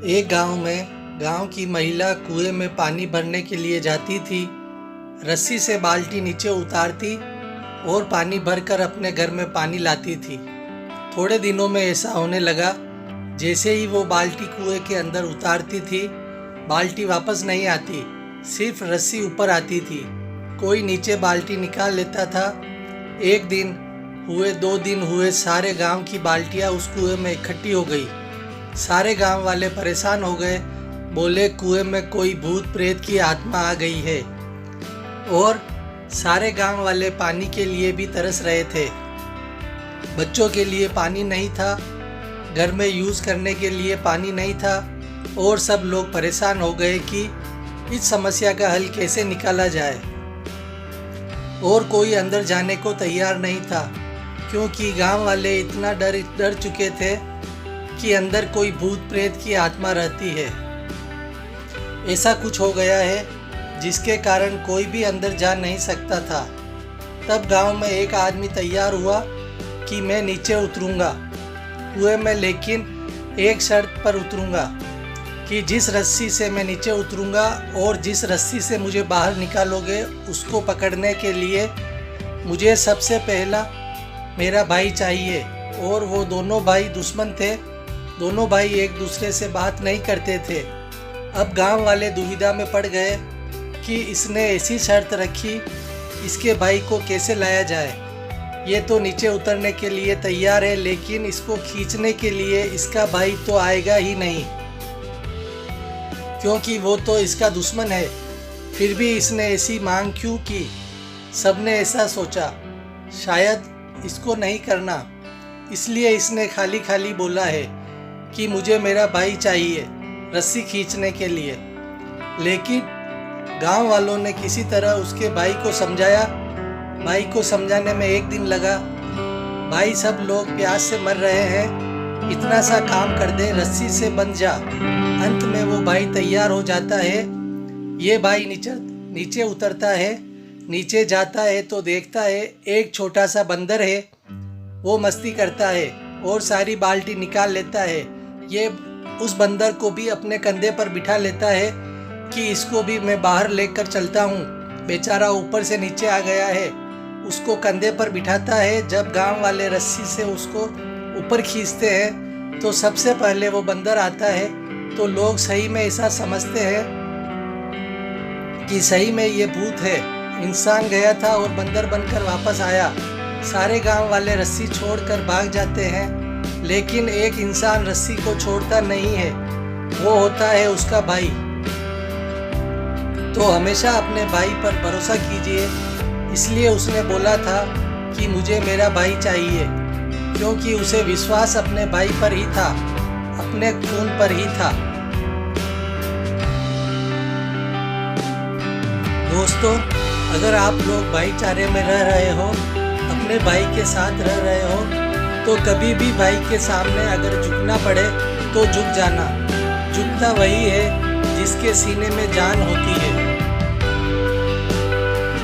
एक गांव में गांव की महिला कुएं में पानी भरने के लिए जाती थी। रस्सी से बाल्टी नीचे उतारती और पानी भरकर अपने घर में पानी लाती थी। थोड़े दिनों में ऐसा होने लगा, जैसे ही वो बाल्टी कुएं के अंदर उतारती थी, बाल्टी वापस नहीं आती, सिर्फ रस्सी ऊपर आती थी। कोई नीचे बाल्टी निकाल लेता था। एक दिन हुए, 2 दिन हुए, सारे गांव की बाल्टियां उस कुएं में इकट्ठी हो गई। सारे गांव वाले परेशान हो गए, बोले कुएं में कोई भूत प्रेत की आत्मा आ गई है। और सारे गांव वाले पानी के लिए भी तरस रहे थे। बच्चों के लिए पानी नहीं था, घर में यूज़ करने के लिए पानी नहीं था, और सब लोग परेशान हो गए कि इस समस्या का हल कैसे निकाला जाए। और कोई अंदर जाने को तैयार नहीं था, क्योंकि गांव वाले इतना डर चुके थे कि अंदर कोई भूत प्रेत की आत्मा रहती है। ऐसा कुछ हो गया है जिसके कारण कोई भी अंदर जा नहीं सकता था। तब गांव में एक आदमी तैयार हुआ कि मैं नीचे उतरूंगा कुएं में, लेकिन एक शर्त पर उतरूंगा कि जिस रस्सी से मैं नीचे उतरूंगा और जिस रस्सी से मुझे बाहर निकालोगे, उसको पकड़ने के लिए मुझे सबसे पहला मेरा भाई चाहिए। और वो दोनों भाई दुश्मन थे, दोनों भाई एक दूसरे से बात नहीं करते थे। अब गांव वाले दुविधा में पड़ गए कि इसने ऐसी शर्त रखी, इसके भाई को कैसे लाया जाए। ये तो नीचे उतरने के लिए तैयार है, लेकिन इसको खींचने के लिए इसका भाई तो आएगा ही नहीं, क्योंकि वो तो इसका दुश्मन है। फिर भी इसने ऐसी मांग क्यों की? सबने ऐसा सोचा, शायद इसको नहीं करना, इसलिए इसने खाली खाली बोला है कि मुझे मेरा भाई चाहिए रस्सी खींचने के लिए। लेकिन गांव वालों ने किसी तरह उसके भाई को समझाया। भाई को समझाने में 1 दिन लगा। भाई, सब लोग प्यास से मर रहे हैं, इतना सा काम कर दे, रस्सी से बंध जा। अंत में वो भाई तैयार हो जाता है। ये भाई नीचे उतरता है। नीचे जाता है तो देखता है एक छोटा सा बंदर है। वो मस्ती करता है और सारी बाल्टी निकाल लेता है। ये उस बंदर को भी अपने कंधे पर बिठा लेता है कि इसको भी मैं बाहर लेकर चलता हूँ। बेचारा ऊपर से नीचे आ गया है, उसको कंधे पर बिठाता है। जब गांव वाले रस्सी से उसको ऊपर खींचते हैं तो सबसे पहले वो बंदर आता है। तो लोग सही में ऐसा समझते हैं कि सही में ये भूत है। इंसान गया था और बंदर बनकर वापस आया। सारे गांव वाले रस्सी छोड़कर भाग जाते हैं, लेकिन एक इंसान रस्सी को छोड़ता नहीं है, वो होता है उसका भाई। तो हमेशा अपने भाई पर भरोसा कीजिए। इसलिए उसने बोला था कि मुझे मेरा भाई चाहिए, क्योंकि उसे विश्वास अपने भाई पर ही था, अपने खून पर ही था। दोस्तों, अगर आप लोग भाईचारे में रह रहे हो, अपने भाई के साथ रह रहे हो, तो कभी भी भाई के सामने अगर झुकना पड़े तो झुक जाना। झुकता वही है जिसके सीने में जान होती है।